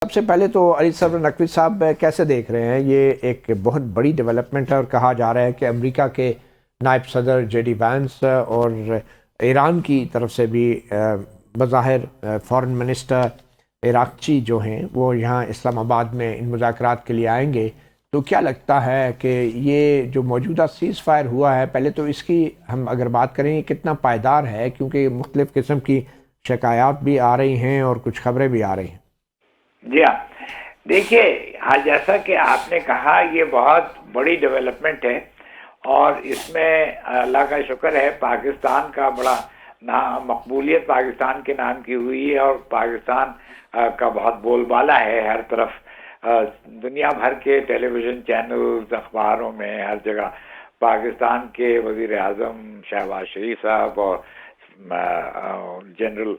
سب سے پہلے تو علی سرور نقوی صاحب کیسے دیکھ رہے ہیں؟ یہ ایک بہت بڑی ڈیولپمنٹ ہے اور کہا جا رہا ہے کہ امریکہ کے نائب صدر جے ڈی وینس اور ایران کی طرف سے بھی بظاہر فارن منسٹر عراقچی جو ہیں وہ یہاں اسلام آباد میں ان مذاکرات کے لیے آئیں گے. تو کیا لگتا ہے کہ یہ جو موجودہ سیز فائر ہوا ہے، پہلے تو اس کی ہم اگر بات کریں یہ کتنا پائیدار ہے، کیونکہ مختلف قسم کی شکایات بھی آ رہی ہیں اور کچھ خبریں بھی آ رہی ہیں؟ جی ہاں، دیکھیے جیسا کہ آپ نے کہا یہ بہت بڑی ڈیولپمنٹ ہے اور اس میں اللہ کا شکر ہے پاکستان کا بڑا مقبولیت پاکستان کے نام کی ہوئی ہے اور پاکستان کا بہت بول بالا ہے ہر طرف، دنیا بھر کے ٹیلی ویژن چینلز، اخباروں میں ہر جگہ پاکستان کے وزیر اعظم شہباز شریف صاحب اور general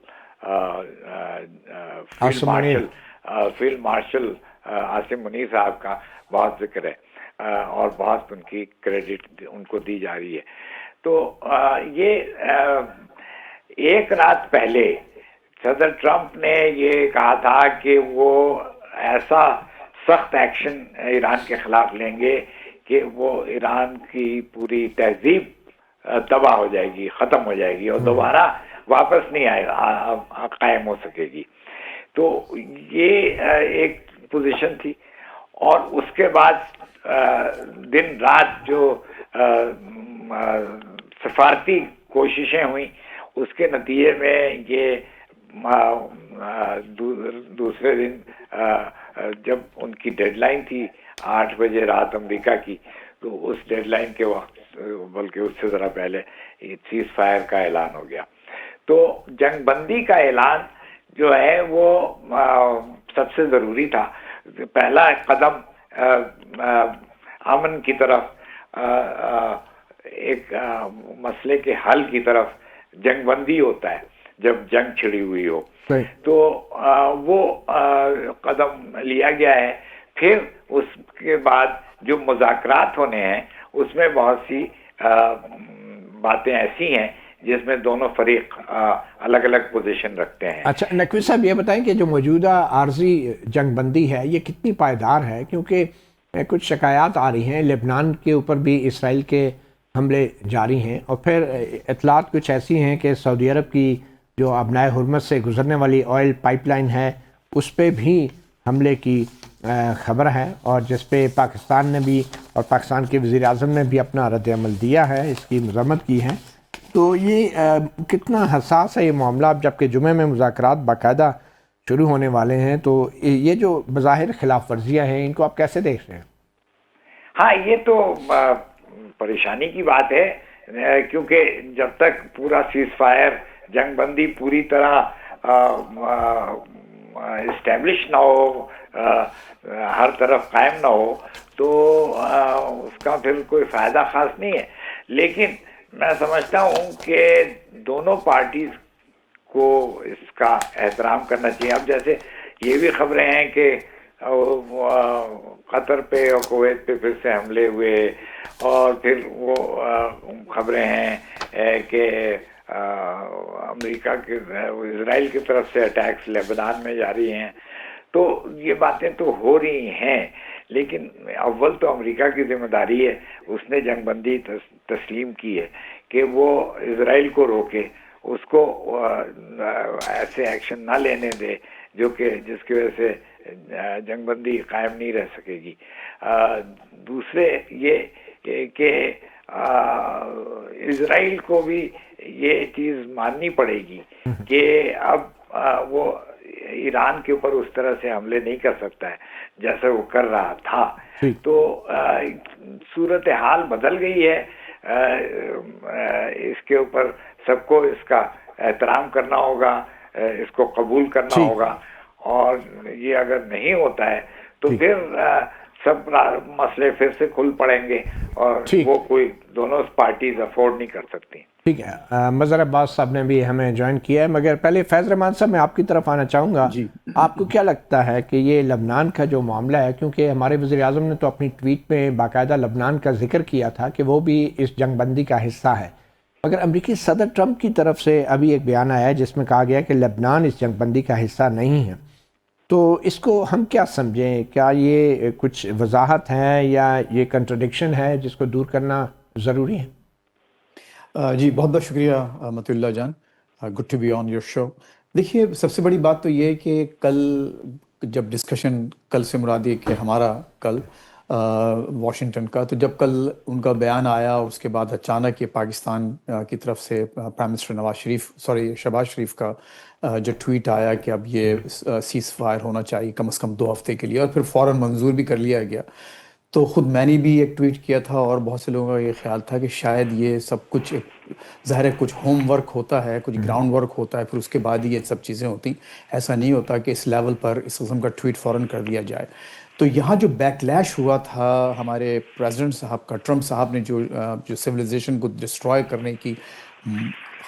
field marshal Asim Munir صاحب کا بہت ذکر ہے اور بہت ان کی کریڈٹ ان کو دی جا رہی ہے. تو یہ ایک رات پہلے صدر ٹرمپ نے یہ کہا تھا کہ وہ ایسا سخت ایکشن ایران کے خلاف لیں گے کہ وہ ایران کی پوری تہذیب تباہ ہو جائے گی، ختم ہو جائے گی اور دوبارہ واپس نہیں آئے گا، قائم ہو سکے گی. تو یہ ایک پوزیشن تھی اور اس کے بعد دن رات جو سفارتی کوششیں ہوئیں اس کے نتیجے میں یہ دوسرے دن جب ان کی ڈیڈ لائن تھی 8 بجے رات امریکہ کی، تو اس ڈیڈ لائن کے وقت بلکہ اس سے ذرا پہلے سیز فائر کا اعلان ہو گیا. تو جنگ بندی کا اعلان جو ہے وہ سب سے ضروری تھا. پہلا قدم امن کی طرف، ایک مسئلے کے حل کی طرف جنگ بندی ہوتا ہے جب جنگ چھڑی ہوئی ہو. تو وہ قدم لیا گیا ہے. پھر اس کے بعد جو مذاکرات ہونے ہیں اس میں بہت سی باتیں ایسی ہیں جس میں دونوں فریق الگ الگ پوزیشن رکھتے ہیں. اچھا نقوی صاحب یہ بتائیں کہ جو موجودہ عارضی جنگ بندی ہے یہ کتنی پائیدار ہے؟ کیونکہ کچھ شکایات آ رہی ہیں لبنان کے اوپر بھی اسرائیل کے حملے جاری ہیں، اور پھر اطلاعات کچھ ایسی ہیں کہ سعودی عرب کی جو ابنائے حرمت سے گزرنے والی آئل پائپ لائن ہے اس پہ بھی حملے کی خبر ہے، اور جس پہ پاکستان نے بھی اور پاکستان کے وزیر اعظم نے بھی اپنا رد عمل دیا ہے، اس کی مذمت کی ہے. تو یہ کتنا حساس ہے یہ معاملہ، جبکہ جمعے میں مذاکرات باقاعدہ شروع ہونے والے ہیں؟ تو یہ جو بظاہر خلاف ورزیاں ہیں ان کو آپ کیسے دیکھ رہے ہیں؟ ہاں یہ تو پریشانی کی بات ہے، کیونکہ جب تک پورا سیز فائر جنگ بندی پوری طرح اسٹیبلش نہ ہو، ہر طرف قائم نہ ہو، تو اس کا پھر کوئی فائدہ خاص نہیں ہے. لیکن میں سمجھتا ہوں کہ دونوں پارٹیز کو اس کا احترام کرنا چاہیے. اب جیسے یہ بھی خبریں ہیں کہ قطر پہ اور کویت پہ پھر سے حملے ہوئے، اور پھر وہ خبریں ہیں کہ امریکہ کے اسرائیل کی طرف سے اٹیکس لیبنان میں جاری ہیں. تو یہ باتیں تو ہو رہی ہیں، لیکن اول تو امریکہ کی ذمہ داری ہے، اس نے جنگ بندی تسلیم کی ہے کہ وہ اسرائیل کو روکے، اس کو ایسے ایکشن نہ لینے دے جس کی وجہ سے جنگ بندی قائم نہیں رہ سکے گی. دوسرے یہ کہ اسرائیل کو بھی یہ چیز ماننی پڑے گی کہ اب وہ ایران کے اوپر اس طرح سے حملے نہیں کر سکتا ہے جیسے وہ کر رہا تھا. تو صورتحال بدل گئی ہے، اس کے اوپر سب کو اس کا احترام کرنا ہوگا، اس کو قبول کرنا ہوگا، اور یہ اگر نہیں ہوتا ہے تو پھر سب مسئلے پھر سے کھل پڑیں گے اور وہ کوئی دونوں پارٹیز افورڈ نہیں کر سکتی. ٹھیک ہے، مظہر عباس صاحب نے بھی ہمیں جوائن کیا ہے، مگر پہلے فیض رحمان صاحب میں آپ کی طرف آنا چاہوں گا. آپ کو کیا لگتا ہے کہ یہ لبنان کا جو معاملہ ہے، کیونکہ ہمارے وزیر اعظم نے تو اپنی ٹویٹ میں باقاعدہ لبنان کا ذکر کیا تھا کہ وہ بھی اس جنگ بندی کا حصہ ہے، مگر امریکی صدر ٹرمپ کی طرف سے ابھی ایک بیان آیا ہے جس میں کہا گیا ہے کہ لبنان اس جنگ بندی کا حصہ نہیں ہے. تو اس کو ہم کیا سمجھیں؟ کیا یہ کچھ وضاحت ہے یا یہ کنٹرڈکشن ہے جس کو دور کرنا ضروری ہے؟ جی بہت بہت شکریہ مطیع اللہ جان، good to be on your show. دیکھیے سب سے بڑی بات تو یہ ہے کہ کل جب ڈسکشن، کل سے مراد یہ کہ ہمارا کل واشنگٹن کا، تو جب کل ان کا بیان آیا اور اس کے بعد اچانک یہ پاکستان کی طرف سے پرائم منسٹر شہباز شریف کا جو ٹویٹ آیا کہ اب یہ سیز فائر ہونا چاہیے کم از کم 2 ہفتے کے لیے، اور پھر فوراً منظور بھی کر لیا گیا، تو خود میں نے بھی ایک ٹویٹ کیا تھا اور بہت سے لوگوں کا یہ خیال تھا کہ شاید یہ سب کچھ ظاہر ہے کچھ ہوم ورک ہوتا ہے، کچھ گراؤنڈ ورک ہوتا ہے، پھر اس کے بعد ہی یہ سب چیزیں ہوتی، ایسا نہیں ہوتا کہ اس لیول پر اس قسم کا ٹویٹ فوراً کر دیا جائے۔ تو یہاں جو بیک لیش ہوا تھا ہمارے پریزیڈنٹ صاحب کا، ٹرمپ صاحب نے جو سویلائزیشن کو ڈسٹرائے کرنے کی،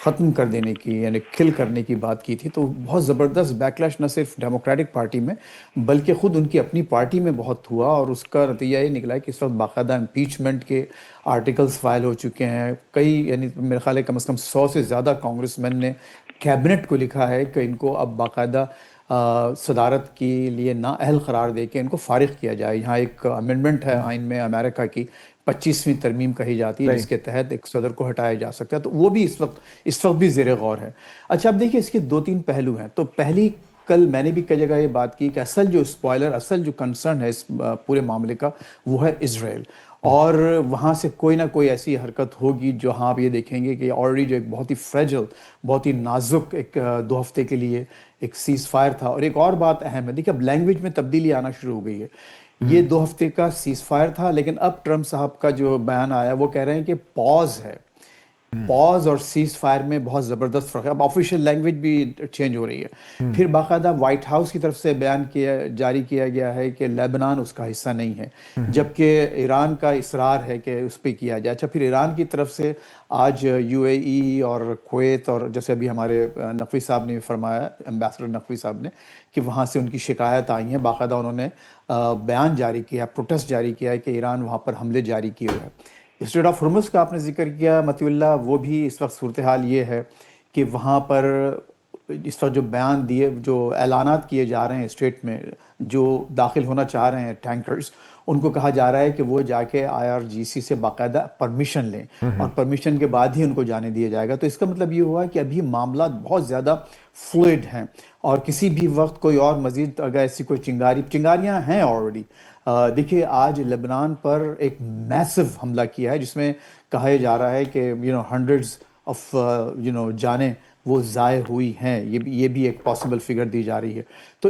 ختم کر دینے کی، یعنی کل کرنے کی بات کی تھی، تو بہت زبردست بیک لیش نہ صرف ڈیموکریٹک پارٹی میں بلکہ خود ان کی اپنی پارٹی میں بہت ہوا، اور اس کا نتیجہ یہ نکلا ہے کہ اس وقت باقاعدہ امپیچمنٹ کے آرٹیکلز فائل ہو چکے ہیں۔ کئی یعنی میرے خیال ہے کم از کم 100 سے زیادہ کانگریس مین نے کیبنٹ کو لکھا ہے کہ ان کو اب باقاعدہ صدارت کے لیے نااہل قرار دے کے ان کو فارغ کیا جائے۔ یہاں ایک امینڈمنٹ ہے آئین میں امریکہ کی، 25ویں ترمیم کہی جاتی ہے، جس کے تحت ایک صدر کو ہٹایا جا سکتا ہے، تو وہ بھی اس وقت بھی زیر غور ہے۔ اچھا اب دیکھیے اس کے 2-3 پہلو ہیں۔ تو پہلی، کل میں نے بھی کئی جگہ یہ بات کی کہ اصل جو اسپوائلر، اصل جو کنسرن ہے اس پورے معاملے کا، وہ ہے اسرائیل، اور وہاں سے کوئی نہ کوئی ایسی حرکت ہوگی جو ہاں آپ یہ دیکھیں گے کہ آلریڈی جو ایک بہت ہی فریجل، بہت ہی نازک ایک 2 ہفتے کے لیے ایک سیز فائر تھا۔ اور ایک اور بات اہم ہے، دیکھیں اب لینگویج میں تبدیلی آنا شروع ہو گئی ہے۔ یہ 2 ہفتے کا سیز فائر تھا، لیکن اب ٹرمپ صاحب کا جو بیان آیا وہ کہہ رہے ہیں کہ پاز ہے۔ پاز اور سیز فائر میں بہت زبردست فرق ہے، اب آفیشیل لینگویج بھی چینج ہو رہی ہے۔ پھر باقاعدہ وائٹ ہاؤس کی طرف سے بیان جاری کیا گیا ہے کہ لیبنان اس کا حصہ نہیں ہے، جبکہ ایران کا اصرار ہے کہ اس پہ کیا جائے۔ اچھا پھر ایران کی طرف سے آج UAE اور کویت، اور جیسے ابھی ہمارے نقوی صاحب نے فرمایا، امبیسڈر نقوی صاحب نے، کہ وہاں سے ان کی شکایت آئی ہیں، باقاعدہ انہوں نے بیان جاری کیا، پروٹیسٹ جاری کیا ہے کہ ایران وہاں پر حملے جاری کیے ہوئے ہیں۔ اسٹریٹ آف ہرمز کا آپ نے ذکر کیا مطیع اللہ، وہ بھی اس وقت صورتحال یہ ہے کہ وہاں پر اس وقت جو بیان دیے، جو اعلانات کیے جا رہے ہیں اسٹریٹ میں، جو داخل ہونا چاہ رہے ہیں ٹینکرز، ان کو کہا جا رہا ہے کہ وہ جا کے IRGC سے باقاعدہ پرمیشن لیں، اور پرمیشن کے بعد ہی ان کو جانے دیا جائے گا۔ تو اس کا مطلب یہ ہوا کہ ابھی معاملات بہت زیادہ فلوئڈ ہیں، اور کسی بھی وقت کوئی اور مزید اگر ایسی کوئی چنگاریاں ہیں آلریڈی۔ دیکھیے آج لبنان پر ایک میسو حملہ کیا ہے، جس میں کہا جا رہا ہے کہ ہنڈریڈز آف جانیں وہ ضائع ہوئی ہیں، یہ بھی ایک پاسبل فگر دی جا رہی ہے۔ تو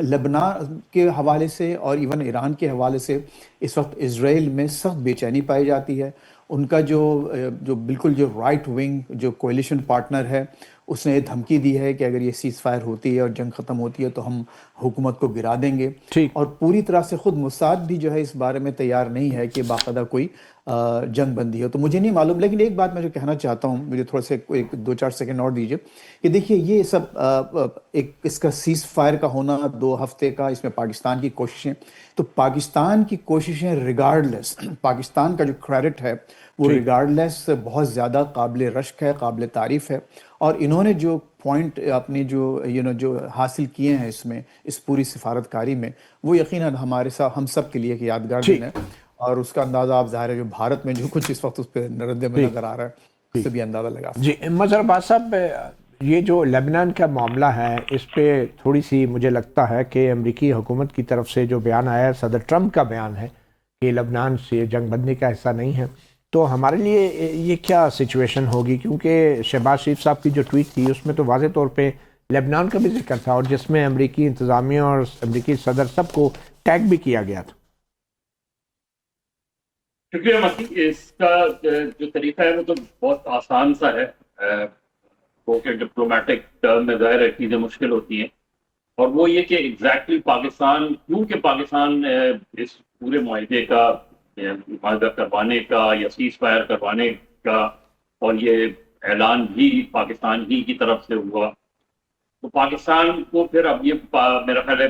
لبنان کے حوالے سے اور ایون ایران کے حوالے سے اس وقت اسرائیل میں سخت بے چینی پائی جاتی ہے۔ ان کا جو بالکل جو رائٹ ونگ جو کولیشن پارٹنر ہے، اس نے یہ دھمکی دی ہے کہ اگر یہ سیز فائر ہوتی ہے اور جنگ ختم ہوتی ہے تو ہم حکومت کو گرا دیں گے، اور پوری طرح سے خود موساد بھی جو ہے اس بارے میں تیار نہیں ہے کہ باقاعدہ کوئی جنگ بندی ہو۔ تو مجھے نہیں معلوم، لیکن ایک بات میں جو کہنا چاہتا ہوں، مجھے تھوڑا سا 2-4 سیکنڈ اور دیجیے، کہ دیکھیے یہ سب ایک اس کا سیز فائر کا ہونا 2 ہفتے کا، اس میں پاکستان کی کوششیں، تو پاکستان کی کوششیں ریگارڈلیس، پاکستان کا جو کریڈٹ ہے وہ ریگارڈلیس بہت زیادہ قابل رشک ہے، قابل تعریف ہے، اور انہوں نے جو پوائنٹ اپنے جو حاصل کیے ہیں اس پوری سفارتکاری میں، وہ یقیناً ہمارے ساتھ ہم سب کے لیے ایک یادگار دن ہے، اور اس کا اندازہ آپ ظاہر ہے جو بھارت میں جو کچھ اس وقت اس پہ رد عمل نظر آ رہا ہے، اس سے بھی اندازہ لگا سکتے ہیں۔ جی مظہر عباس صاحب، یہ جو لیبنان کا معاملہ ہے، اس پہ تھوڑی سی مجھے لگتا ہے کہ امریکی حکومت کی طرف سے جو بیان آیا ہے، صدر ٹرمپ کا بیان ہے کہ لیبنان سے جنگ بندی کا حصہ نہیں ہے، تو ہمارے لیے یہ کیا سچویشن ہوگی؟ کیونکہ شہباز شریف صاحب کی جو ٹویٹ تھی اس میں تو واضح طور پہ لیبنان کا بھی ذکر تھا، اور جس میں امریکی انتظامیہ اور امریکی صدر سب کو ٹیگ بھی کیا گیا تھا۔ شکریہ مسیح، اس کا جو طریقہ ہے وہ تو بہت آسان سا ہے، کیونکہ ڈپلومیٹک ٹرم میں ظاہر ہے چیزیں مشکل ہوتی ہیں، اور وہ یہ کہ ایگزیکٹلی پاکستان، کیونکہ پاکستان اس پورے معاہدے کا معاہدہ کروانے کا یا سیز فائر کروانے کا، اور یہ اعلان بھی پاکستان ہی کی طرف سے ہوا، تو پاکستان کو پھر اب یہ میرا خیال ہے،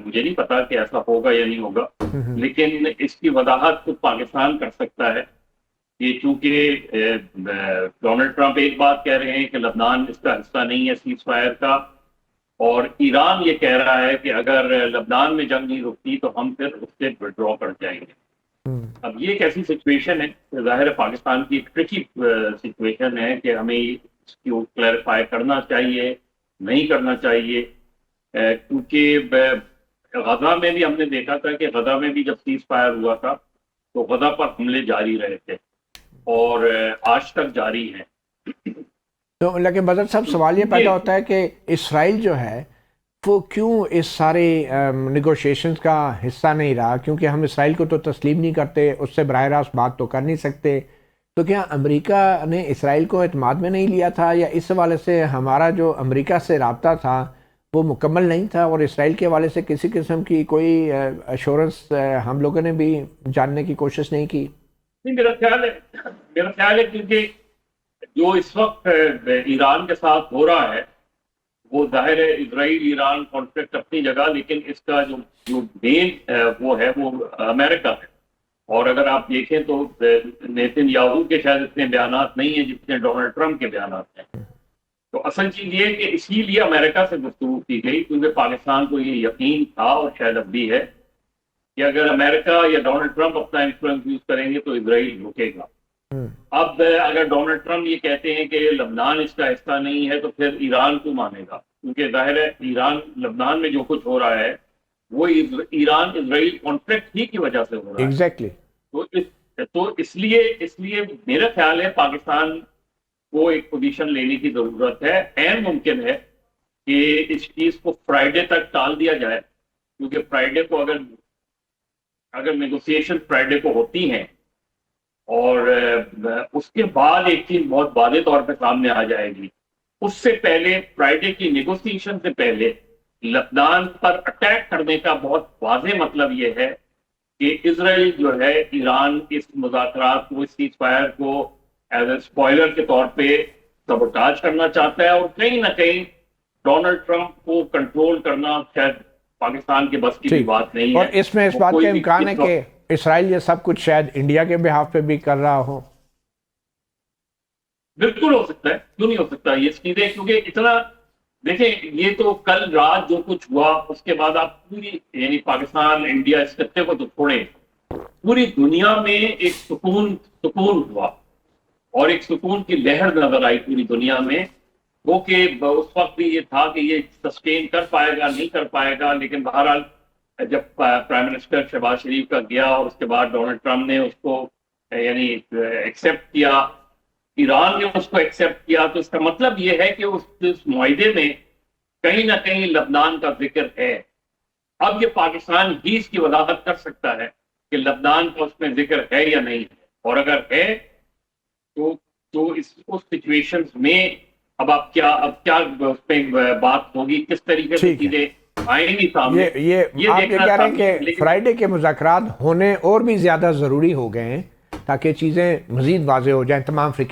مجھے نہیں پتا کہ ایسا ہوگا یا نہیں ہوگا، لیکن اس کی وضاحت تو پاکستان کر سکتا ہے کہ چونکہ ڈونلڈ ٹرمپ ایک بات کہہ رہے ہیں کہ لبنان اس کا حصہ نہیں ہے سیز فائر کا، اور ایران یہ کہہ رہا ہے کہ اگر لبنان میں جنگ نہیں رکتی تو ہم پھر اس سے وڈرا کر جائیں گے. اب یہ ایک ایسی سچویشن ہے، ظاہر ہے پاکستان کی ایک ٹرکی سچویشن ہے کہ ہمیں اس کو کلیریفائی کرنا چاہیے نہیں کرنا چاہیے، کیونکہ غزہ میں بھی ہم نے دیکھا تھا کہ غزہ میں بھی جب سیز فائر ہوا تھا تو غزہ پر حملے جاری رہے تھے اور آج تک جاری ہیں. تو لیکن بدر صاحب سوال یہ پیدا ہوتا ہے کہ اسرائیل جو ہے وہ کیوں اس سارے نیگوشیشنز کا حصہ نہیں رہا؟ کیونکہ ہم اسرائیل کو تو تسلیم نہیں کرتے، اس سے براہ راست بات تو کر نہیں سکتے. تو کیا امریکہ نے اسرائیل کو اعتماد میں نہیں لیا تھا، یا اس حوالے سے ہمارا جو امریکہ سے رابطہ تھا وہ مکمل نہیں تھا، اور اسرائیل کے حوالے سے کسی قسم کی کوئی ایشورنس ہم لوگوں نے بھی جاننے کی کوشش نہیں کی؟ نہیں، میرا خیال ہے کیونکہ جو اس وقت ایران کے ساتھ ہو رہا ہے وہ ظاہر ہے اسرائیل ایران کانفلکٹ اپنی جگہ، لیکن اس کا جو مین وہ ہے وہ امریکہ ہے. اور اگر آپ دیکھیں تو نیتن یاہو کے شاید اتنے بیانات نہیں ہیں جتنے ڈونلڈ ٹرمپ کے بیانات ہیں. تو اصل چیز یہ ہے کہ اسی لیے امریکہ سے گفتگو کی گئی، کیونکہ پاکستان کو یہ یقین تھا اور شاید اب بھی ہے کہ اگر امریکہ یا ڈونلڈ ٹرمپ اپنا انفلوئنس یوز کریں گے تو اسرائیل رکے گا. اب اگر ڈونلڈ ٹرمپ یہ کہتے ہیں کہ لبنان اس کا حصہ نہیں ہے تو پھر ایران کو مانے گا، کیونکہ ظاہر ہے ایران لبنان میں جو کچھ ہو رہا ہے وہ ایران اسرائیل کانفلکٹ ہی کی وجہ سے ہو رہا ہے. ایگزیکٹلی. تو اس لیے میرا خیال ہے پاکستان کو ایک پوزیشن لینے کی ضرورت ہے. ممکن ہے کہ اس چیز کو فرائیڈے تک ٹال دیا جائے، کیونکہ فرائیڈے کو اگر نیگوسیشن فرائیڈے کو ہوتی ہیں اور اس کے بعد ایک چیز بہت واضح طور پہ سامنے آ جائے گی، اس سے پہلے فرائیڈے کی نیگوسیشن سے پہلے لبنان پر اٹیک کرنے کا بہت واضح مطلب یہ ہے کہ اسرائیل جو ہے ایران اس مذاکرات کو، اس سیز فائر کو ایز اے اسپوائلر کے طور پہ سبوٹاج کرنا چاہتا ہے، اور کہیں نہ کہیں ڈونلڈ ٹرمپ کو کنٹرول کرنا شاید پاکستان کے بس کی بھی بات نہیں ہے. اور اس میں اس بات کا امکان ہے کہ اسرائیل یہ سب کچھ شاید انڈیا کے بہاف پہ بھی کر رہا ہو. بالکل ہو سکتا ہے، کیوں نہیں ہو سکتا یہ چیزیں، کیونکہ اتنا دیکھیں یہ تو کل رات جو کچھ ہوا اس کے بعد آپ پوری یعنی پاکستان انڈیا اس خطے کو تو چھوڑیں، پوری دنیا میں ایک سکون ہوا اور ایک سکون کی لہر نظر آئی پوری دنیا میں. وہ کہ اس وقت بھی یہ تھا کہ یہ سسٹین کر پائے گا نہیں کر پائے گا، لیکن بہرحال جب پرائم منسٹر شہباز شریف کا گیا اور اس کے بعد ڈونلڈ ٹرمپ نے اس کو یعنی ایکسیپٹ کیا، ایران نے اس کو ایکسیپٹ کیا، تو اس کا مطلب یہ ہے کہ اس معاہدے میں کہیں نہ کہیں لبنان کا ذکر ہے. اب یہ پاکستان ہی اس کی وضاحت کر سکتا ہے کہ لبنان کا اس میں ذکر ہے یا نہیں ہے، اور اگر ہے تو اس سچویشن میں اب کیا اس پہ بات ہوگی، کس طریقے سے چیزیں آئیں گی سامنے. یہ آپ یہ کہہ رہے ہیں کہ فرائیڈے کے مذاکرات ہونے اور بھی زیادہ ضروری ہو گئے ہیں تاکہ چیزیں مزید واضح ہو جائیں تمام فریقے